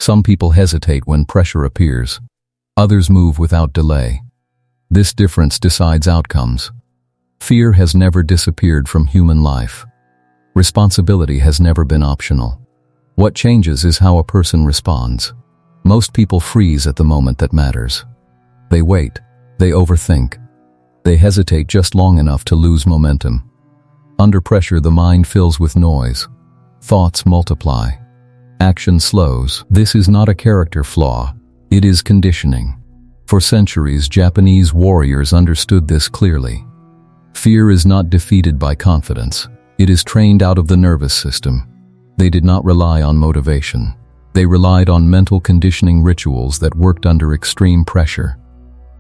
Some people hesitate when pressure appears. Others move without delay. This difference decides outcomes. Fear has never disappeared from human life. Responsibility has never been optional. What changes is how a person responds. Most people freeze at the moment that matters. They wait. They overthink. They hesitate just long enough to lose momentum. Under pressure, the mind fills with noise. Thoughts multiply. Action slows. This is not a character flaw. It is conditioning. For centuries, Japanese warriors understood this clearly. Fear is not defeated by confidence. It is trained out of the nervous system. They did not rely on motivation. They relied on mental conditioning rituals that worked under extreme pressure.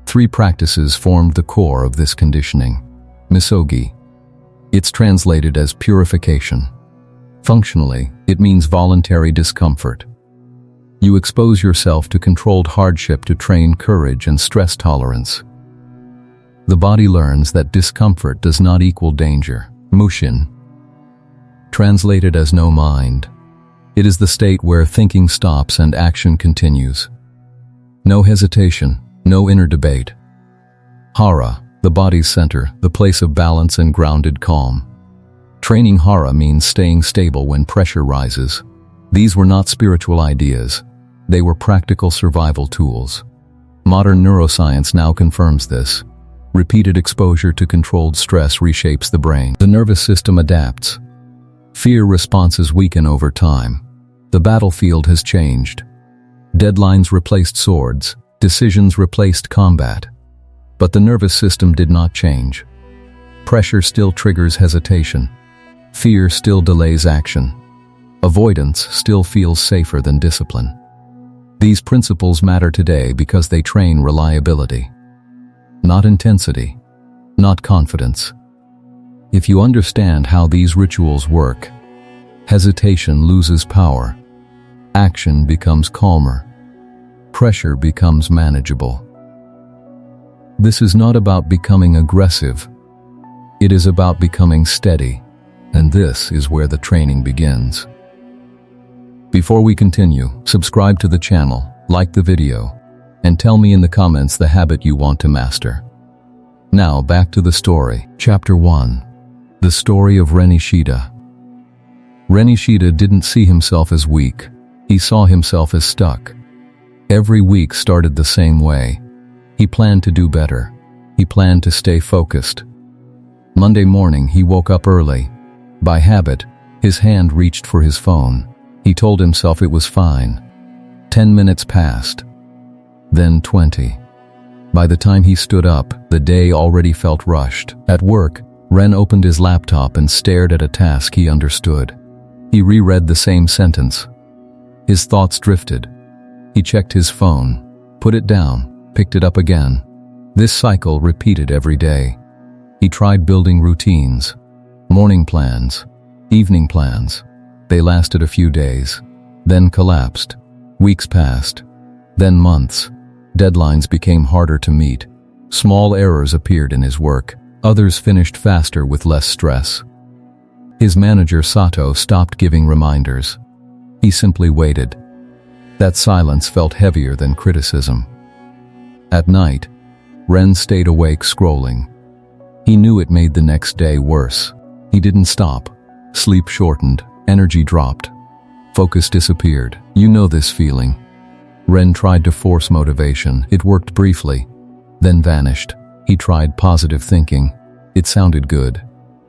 3 practices formed the core of this conditioning. Misogi. It's translated as purification. Functionally, it means voluntary discomfort. You expose yourself to controlled hardship to train courage and stress tolerance. The body learns that discomfort does not equal danger. Mushin. Translated as no mind. It is the state where thinking stops and action continues. No hesitation, no inner debate. Hara, the body's center, the place of balance and grounded calm. Training Hara means staying stable when pressure rises. These were not spiritual ideas. They were practical survival tools. Modern neuroscience now confirms this. Repeated exposure to controlled stress reshapes the brain. The nervous system adapts. Fear responses weaken over time. The battlefield has changed. Deadlines replaced swords. Decisions replaced combat. But the nervous system did not change. Pressure still triggers hesitation. Fear still delays action. Avoidance still feels safer than discipline. These principles matter today because they train reliability. Not intensity. Not confidence. If you understand how these rituals work, hesitation loses power. Action becomes calmer. Pressure becomes manageable. This is not about becoming aggressive. It is about becoming steady, and this is where the training begins. Before we continue, subscribe to the channel, like the video, and tell me in the comments the habit you want to master. Now back to the story. Chapter 1. The story of Ren Ishida. Ren Ishida didn't see himself as weak. He saw himself as stuck. Every week started the same way. He planned to do better. He planned to stay focused. Monday morning, he woke up early. By habit, his hand reached for his phone. He told himself it was fine. 10 minutes passed. Then 20. By the time he stood up, the day already felt rushed. At work, Ren opened his laptop and stared at a task he understood. He reread the same sentence. His thoughts drifted. He checked his phone, put it down, picked it up again. This cycle repeated every day. He tried building routines, morning plans, evening plans. They lasted a few days, then collapsed. Weeks passed, then months. Deadlines became harder to meet. Small errors appeared in his work. Others finished faster with less stress. His manager, Sato, stopped giving reminders. He simply waited. That silence felt heavier than criticism. At night, Ren stayed awake scrolling. He knew it made the next day worse. He didn't stop. Sleep shortened, energy dropped. Focus disappeared. You know this feeling. Ren tried to force motivation. It worked briefly, then vanished. He tried positive thinking. It sounded good.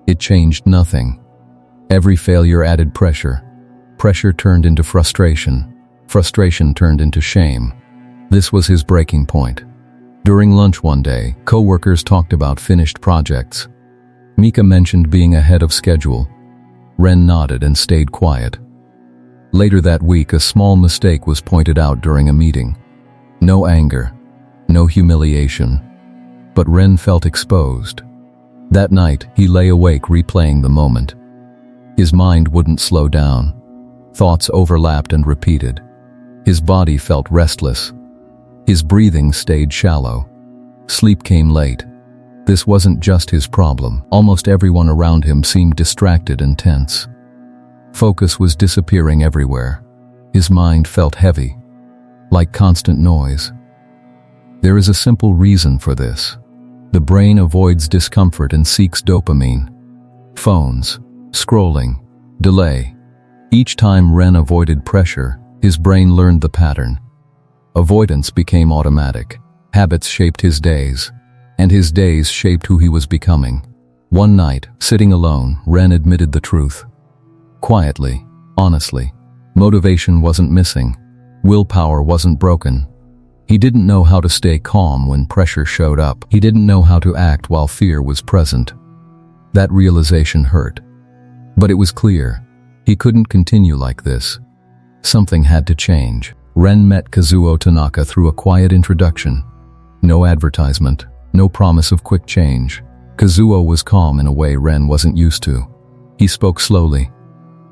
It changed nothing. Every failure added pressure. Pressure turned into frustration. Frustration turned into shame. This was his breaking point. During lunch one day, co-workers talked about finished projects. Mika mentioned being ahead of schedule. Ren nodded and stayed quiet. Later that week, a small mistake was pointed out during a meeting. No anger, no humiliation, but Ren felt exposed. That night, he lay awake replaying the moment. His mind wouldn't slow down. Thoughts overlapped and repeated. His body felt restless. His breathing stayed shallow. Sleep came late. This wasn't just his problem. Almost everyone around him seemed distracted and tense. Focus was disappearing everywhere. His mind felt heavy, like constant noise. There is a simple reason for this. The brain avoids discomfort and seeks dopamine. Phones, scrolling, delay. Each time Ren avoided pressure, his brain learned the pattern. Avoidance became automatic. Habits shaped his days, and his days shaped who he was becoming. One night, sitting alone, Ren admitted the truth. Quietly, honestly, motivation wasn't missing. Willpower wasn't broken. He didn't know how to stay calm when pressure showed up. He didn't know how to act while fear was present. That realization hurt. But it was clear. He couldn't continue like this. Something had to change. Ren met Kazuo Tanaka through a quiet introduction. No advertisement, no promise of quick change. Kazuo was calm in a way Ren wasn't used to. He spoke slowly.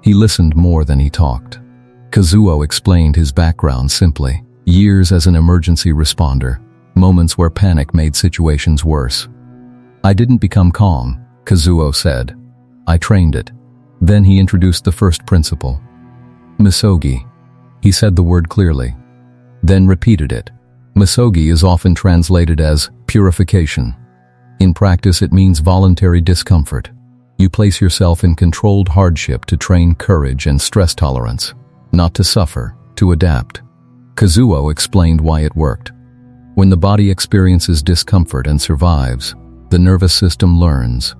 He listened more than he talked. Kazuo explained his background simply. Years as an emergency responder, moments where panic made situations worse. I didn't become calm, Kazuo said. I trained it. Then he introduced the first principle. Misogi. He said the word clearly, then repeated it. Misogi is often translated as purification. In practice, it means voluntary discomfort. You place yourself in controlled hardship to train courage and stress tolerance, not to suffer, to adapt. Kazuo explained why it worked. When the body experiences discomfort and survives, the nervous system learns.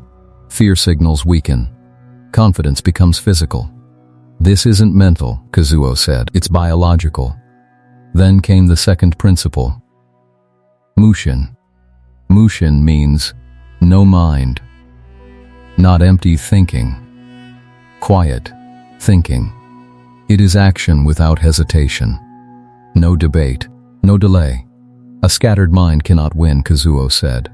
Fear signals weaken. Confidence becomes physical. This isn't mental, Kazuo said. It's biological. Then came the second principle. Mushin. Mushin means no mind. Not empty thinking. Quiet thinking. It is action without hesitation. No debate, no delay. A scattered mind cannot win, Kazuo said.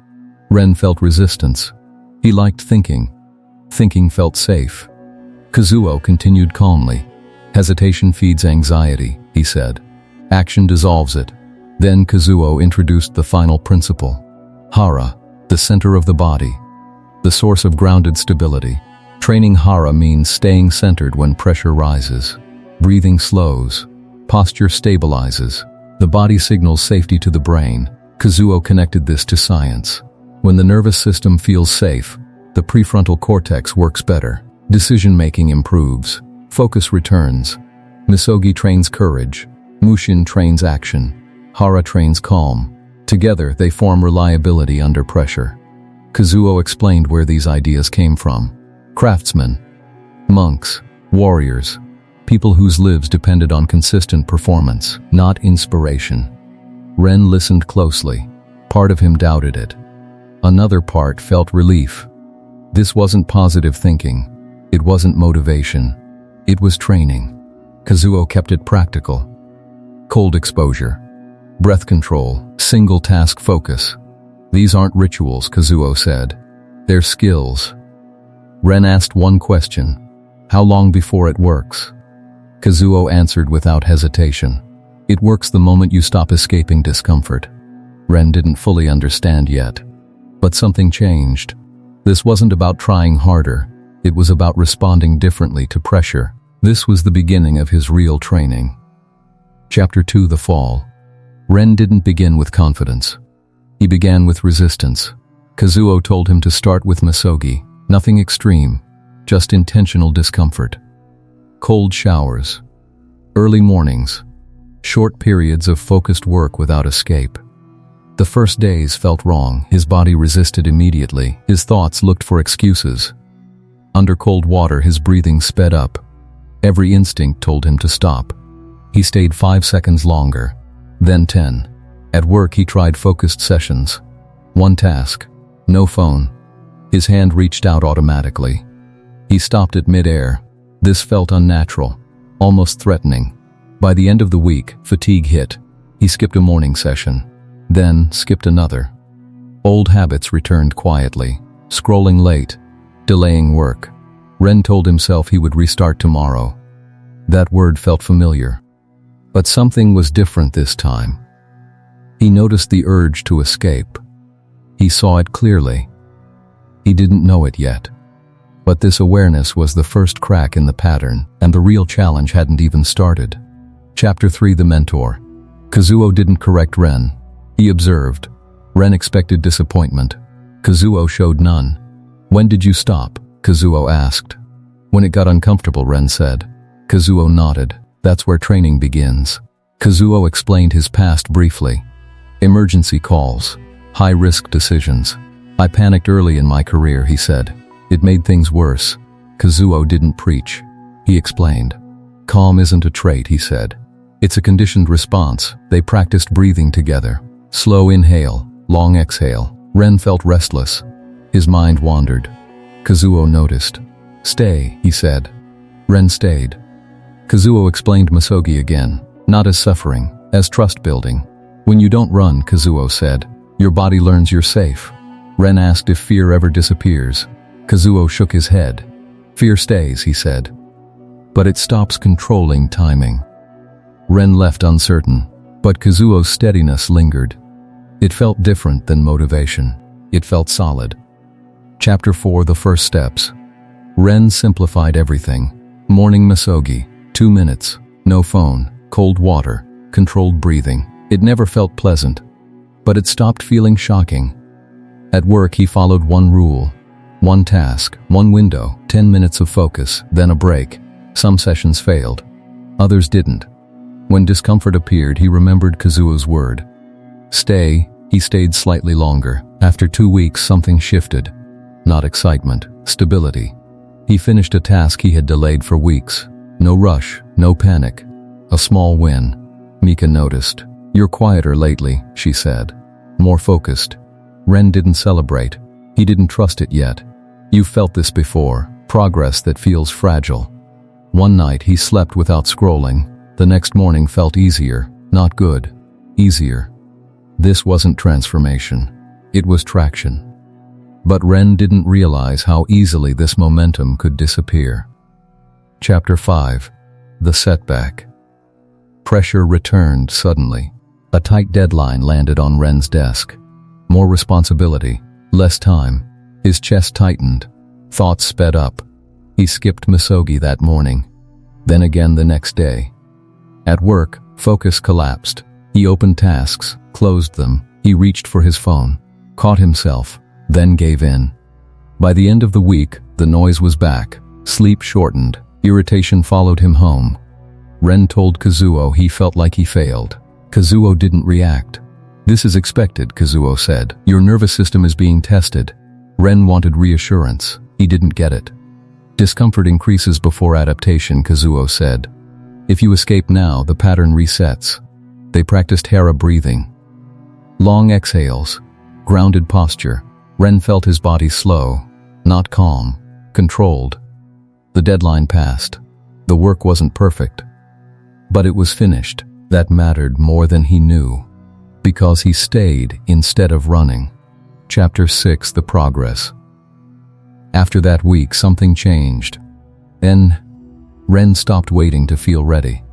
Ren felt resistance. He liked thinking. Thinking felt safe. Kazuo continued calmly. Hesitation feeds anxiety, he said. Action dissolves it. Then Kazuo introduced the final principle. Hara, the center of the body. The source of grounded stability. Training Hara means staying centered when pressure rises. Breathing slows. Posture stabilizes. The body signals safety to the brain. Kazuo connected this to science. When the nervous system feels safe, the prefrontal cortex works better. Decision-making improves. Focus returns. Misogi trains courage. Mushin trains action. Hara trains calm. Together, they form reliability under pressure. Kazuo explained where these ideas came from. Craftsmen, monks, warriors, people whose lives depended on consistent performance, not inspiration. Ren listened closely. Part of him doubted it. Another part felt relief. This wasn't positive thinking. It wasn't motivation. It was training. Kazuo kept it practical. Cold exposure, breath control, single task focus. These aren't rituals, Kazuo said. They're skills. Ren asked one question. How long before it works? Kazuo answered without hesitation. It works the moment you stop escaping discomfort. Ren didn't fully understand yet. But something changed. This wasn't about trying harder. It was about responding differently to pressure. This was the beginning of his real training. Chapter 2: The Fall. Ren didn't begin with confidence. He began with resistance. Kazuo told him to start with Misogi. Nothing extreme, just intentional discomfort. Cold showers. Early mornings. Short periods of focused work without escape. The first days felt wrong. His body resisted immediately. His thoughts looked for excuses. Under cold water, his breathing sped up. Every instinct told him to stop. He stayed 5 seconds longer, then 10. At work, he tried focused sessions. One task, no phone. His hand reached out automatically. He stopped at mid-air. This felt unnatural, almost threatening. By the end of the week, fatigue hit. He skipped a morning session, then skipped another. Old habits returned quietly, scrolling late, delaying work. Ren told himself he would restart tomorrow. That word felt familiar. But something was different this time. He noticed the urge to escape. He saw it clearly. He didn't know it yet. But this awareness was the first crack in the pattern, and the real challenge hadn't even started. Chapter 3: The Mentor. Kazuo didn't correct Ren. He observed. Ren expected disappointment. Kazuo showed none. "When did you stop?" Kazuo asked. "When it got uncomfortable," Ren said. Kazuo nodded. "That's where training begins." Kazuo explained his past briefly. Emergency calls. High-risk decisions. "I panicked early in my career," he said. "It made things worse." Kazuo didn't preach. He explained. "Calm isn't a trait," he said. "It's a conditioned response." They practiced breathing together. Slow inhale, long exhale. Ren felt restless. His mind wandered. Kazuo noticed. "Stay," he said. Ren stayed. Kazuo explained Misogi again, not as suffering, as trust building. "When you don't run," Kazuo said, "your body learns you're safe." Ren asked if fear ever disappears. Kazuo shook his head. "Fear stays," he said. "But it stops controlling timing." Ren left uncertain, but Kazuo's steadiness lingered. It felt different than motivation. It felt solid. Chapter 4: The First Steps. Ren simplified everything. Morning Misogi, 2 minutes, no phone, cold water, controlled breathing. It never felt pleasant, but it stopped feeling shocking. At work he followed one rule. One task, one window, 10 minutes of focus, then a break. Some sessions failed. Others didn't. When discomfort appeared, he remembered Kazuo's word. Stay. He stayed slightly longer. After 2 weeks, something shifted. Not excitement, stability. He finished a task he had delayed for weeks. No rush, no panic. A small win. Mika noticed. "You're quieter lately," she said. "More focused." Ren didn't celebrate. He didn't trust it yet. "You've felt this before. Progress that feels fragile." One night he slept without scrolling. The next morning felt easier. Not good. Easier. This wasn't transformation. It was traction. But Ren didn't realize how easily this momentum could disappear. Chapter 5. The Setback. Pressure returned suddenly. A tight deadline landed on Ren's desk. More responsibility. Less time. His chest tightened. Thoughts sped up. He skipped Misogi that morning. Then again the next day. At work, focus collapsed. He opened tasks, closed them. He reached for his phone. Caught himself. Then gave in. By the end of the week, the noise was back. Sleep shortened. Irritation followed him home. Ren told Kazuo he felt like he failed. Kazuo didn't react. "This is expected," Kazuo said. "Your nervous system is being tested." Ren wanted reassurance. He didn't get it. "Discomfort increases before adaptation," Kazuo said. "If you escape now, the pattern resets." They practiced Hara breathing. Long exhales. Grounded posture. Ren felt his body slow. Not calm. Controlled. The deadline passed. The work wasn't perfect. But it was finished. That mattered more than he knew. Because he stayed instead of running. Chapter 6: The Progress. After that week, something changed. Then, Ren stopped waiting to feel ready.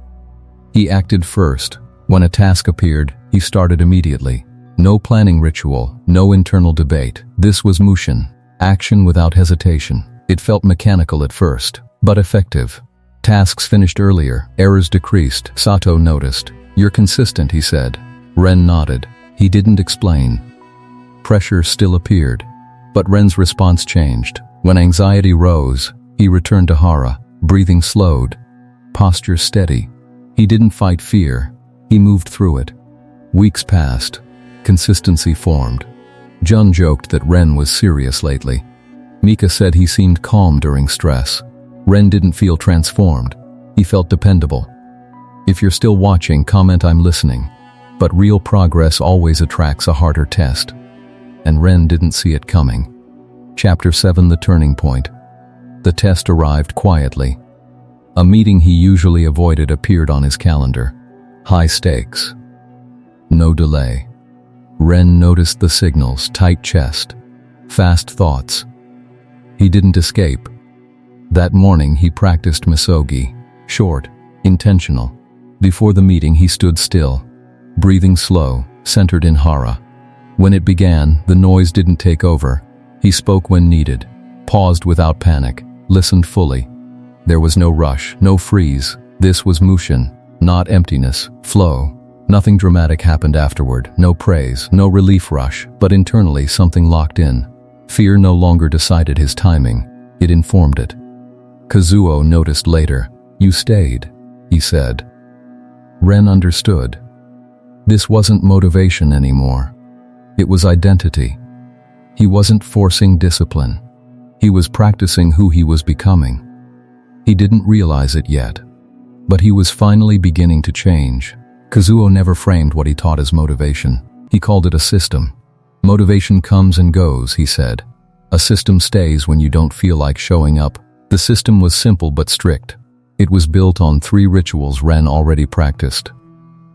He acted first. When a task appeared, he started immediately. No planning ritual, no internal debate. This was Mushin. Action without hesitation. It felt mechanical at first, but effective. Tasks finished earlier, errors decreased. Sato noticed. "You're consistent," he said. Ren nodded. He didn't explain. Pressure still appeared, but Ren's response changed. When anxiety rose, he returned to Hara. Breathing slowed. Posture steady. He didn't fight fear. He moved through it. Weeks passed. Consistency formed. Jun joked that Ren was serious lately. Mika said he seemed calm during stress. Ren didn't feel transformed. He felt dependable. If you're still watching, comment "I'm listening." But real progress always attracts a harder test. And Ren didn't see it coming. Chapter 7: The Turning Point. The test arrived quietly. A meeting he usually avoided appeared on his calendar. High stakes. No delay. Ren noticed the signals: tight chest, fast thoughts. He didn't escape. That morning he practiced Misogi. Short, intentional. Before the meeting he stood still, breathing slow, centered in Hara. When it began, the noise didn't take over. He spoke when needed, paused without panic, listened fully. There was no rush, no freeze. This was Mushin, not emptiness. Flow, Nothing dramatic happened afterward, no praise, no relief rush, but internally something locked in. Fear no longer decided his timing, it informed it. Kazuo noticed later. "You stayed," he said. Ren understood. This wasn't motivation anymore. It was identity. He wasn't forcing discipline. He was practicing who he was becoming. He didn't realize it yet, but he was finally beginning to change. Kazuo never framed what he taught as motivation. He called it a system. Motivation comes and goes, he said. A system stays when you don't feel like showing up. The system was simple but strict. It was built on 3 rituals Ren already practiced.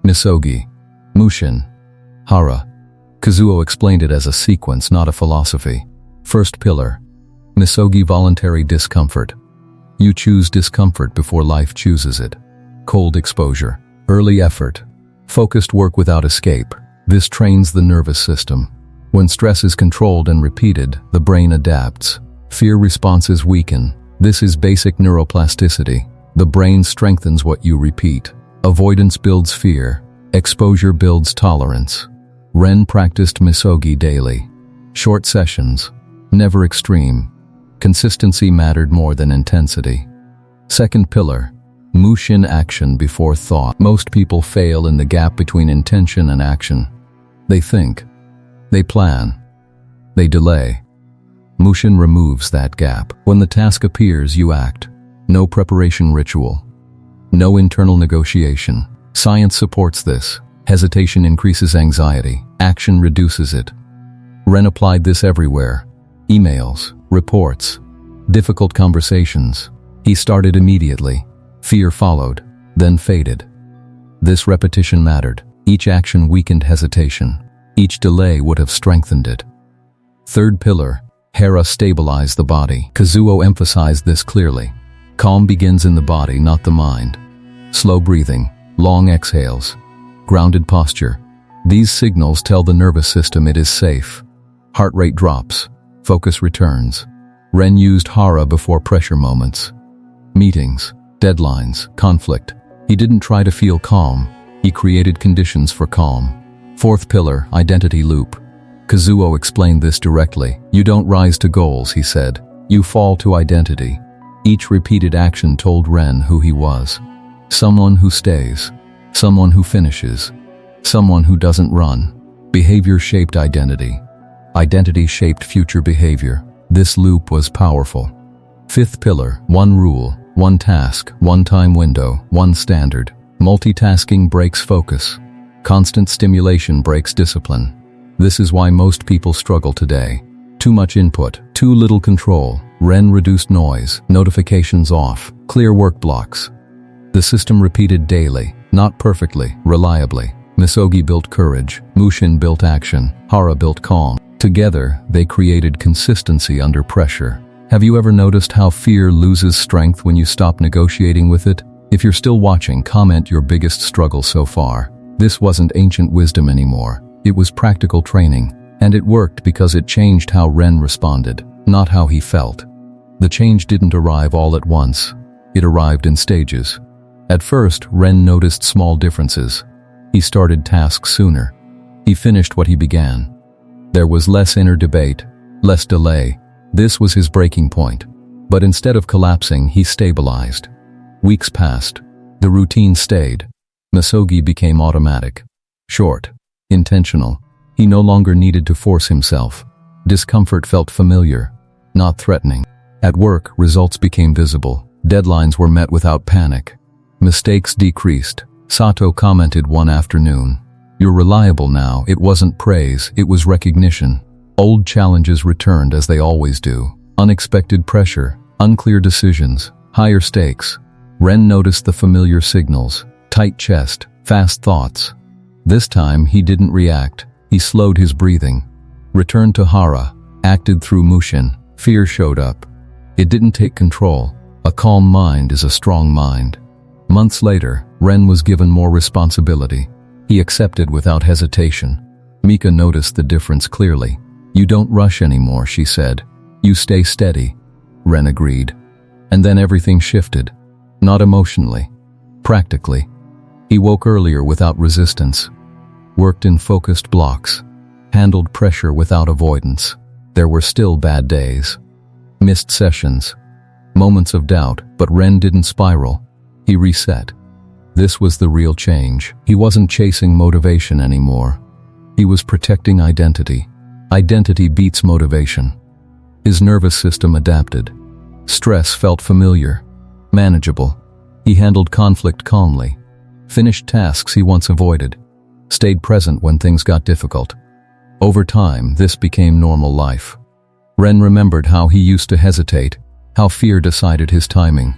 Misogi, Mushin, Hara. Kazuo explained it as a sequence, not a philosophy. First pillar, Misogi, voluntary discomfort. You choose discomfort before life chooses it. Cold exposure, early effort, focused work without escape. This trains the nervous system. When stress is controlled and repeated, the brain adapts. Fear responses weaken. This is basic neuroplasticity. The brain strengthens what you repeat. Avoidance builds fear. Exposure builds tolerance. Ren practiced Misogi daily. Short sessions, never extreme. Consistency mattered more than intensity. Second pillar, Mushin, action before thought. Most people fail in the gap between intention and action. They think, they plan, they delay. Mushin removes that gap. When the task appears, you act. No preparation ritual. No internal negotiation. Science supports this. Hesitation increases anxiety. Action reduces it. Ren applied this everywhere. Emails, reports, difficult conversations. He started immediately. Fear followed, then faded. This repetition mattered. Each action weakened hesitation. Each delay would have strengthened it. Third pillar, Hara, stabilize the body. Kazuo emphasized this clearly. Calm begins in the body, not the mind. Slow breathing, long exhales, grounded posture. These signals tell the nervous system it is safe. Heart rate drops, focus returns. Ren used Hara before pressure moments. Meetings, deadlines, conflict. He didn't try to feel calm. He created conditions for calm. Fourth pillar, identity loop. Kazuo explained this directly. You don't rise to goals, he said. You fall to identity. Each repeated action told Ren who he was. Someone who stays. Someone who finishes. Someone who doesn't run. Behavior shaped identity. Identity shaped future behavior. This loop was powerful. Fifth pillar, one rule, one task, one time window, one standard. Multitasking breaks focus. Constant stimulation breaks discipline. This is why most people struggle today. Too much input, too little control. Ren reduced noise, notifications off, clear work blocks. The system repeated daily, not perfectly, reliably. Misogi built courage, Mushin built action, Hara built calm. Together, they created consistency under pressure. Have you ever noticed how fear loses strength when you stop negotiating with it? If you're still watching, comment your biggest struggle so far. This wasn't ancient wisdom anymore. It was practical training. And it worked because it changed how Ren responded, not how he felt. The change didn't arrive all at once. It arrived in stages. At first, Ren noticed small differences. He started tasks sooner. He finished what he began. There was less inner debate, less delay. This was his breaking point. But instead of collapsing, he stabilized. Weeks passed. The routine stayed. Misogi became automatic. Short. Intentional. He no longer needed to force himself. Discomfort felt familiar, not threatening. At work, results became visible. Deadlines were met without panic. Mistakes decreased. Sato commented one afternoon, "You're reliable now." It wasn't praise, it was recognition. Old challenges returned as they always do. Unexpected pressure, unclear decisions, higher stakes. Ren noticed the familiar signals: tight chest, fast thoughts. This time, he didn't react. He slowed his breathing. Returned to Hara, acted through Mushin. Fear showed up. It didn't take control. A calm mind is a strong mind. Months later, Ren was given more responsibility. He accepted without hesitation. Mika noticed the difference clearly. "You don't rush anymore," she said. "You stay steady." Ren agreed. And then everything shifted. Not emotionally, practically. He woke earlier without resistance. worked in focused blocks, handled pressure without avoidance. There were still bad days, missed sessions, moments of doubt, but Ren didn't spiral. He reset. This was the real change. He wasn't chasing motivation anymore. He was protecting identity. Identity beats motivation. His nervous system adapted. Stress felt familiar, manageable. He handled conflict calmly, finished tasks he once avoided, stayed present when things got difficult. Over time, this became normal life. Ren remembered how he used to hesitate, how fear decided his timing.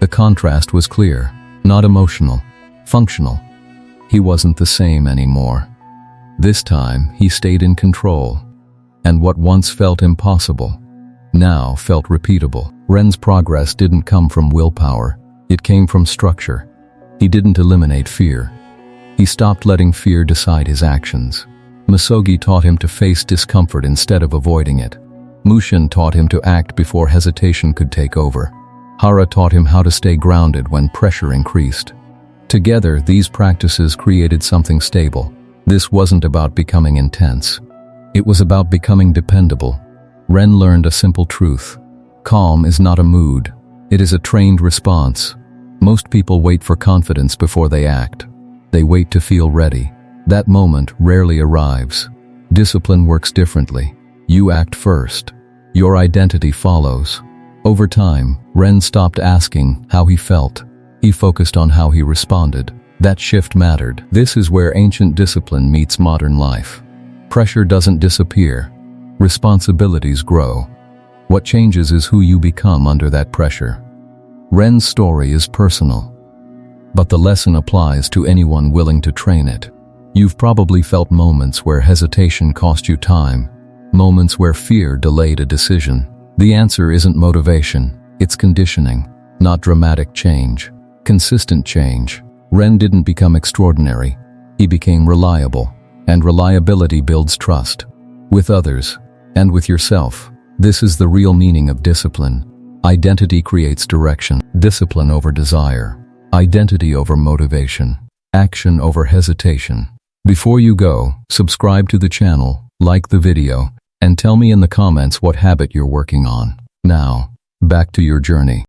The contrast was clear, not emotional, functional. He wasn't the same anymore. This time, he stayed in control, and what once felt impossible now felt repeatable. Ren's progress didn't come from willpower, it came from structure. He didn't eliminate fear. He stopped letting fear decide his actions. Misogi taught him to face discomfort instead of avoiding it. Mushin taught him to act before hesitation could take over. Hara taught him how to stay grounded when pressure increased. Together, these practices created something stable. This wasn't about becoming intense. It was about becoming dependable. Ren learned a simple truth. Calm is not a mood. It is a trained response. Most people wait for confidence before they act. They wait to feel ready. That moment rarely arrives. Discipline works differently. You act first. Your identity follows. Over time, Ren stopped asking how he felt. He focused on how he responded. That shift mattered. This is where ancient discipline meets modern life. Pressure doesn't disappear. Responsibilities grow. What changes is who you become under that pressure. Ren's story is personal, but the lesson applies to anyone willing to train it. You've probably felt moments where hesitation cost you time, moments where fear delayed a decision. The answer isn't motivation, it's conditioning, not dramatic change, consistent change. Ren didn't become extraordinary, he became reliable, and reliability builds trust with others and with yourself. This is the real meaning of discipline. Identity creates direction, discipline over desire, identity over motivation, action over hesitation. Before you go, subscribe to the channel, like the video, and tell me in the comments what habit you're working on. Now, back to your journey.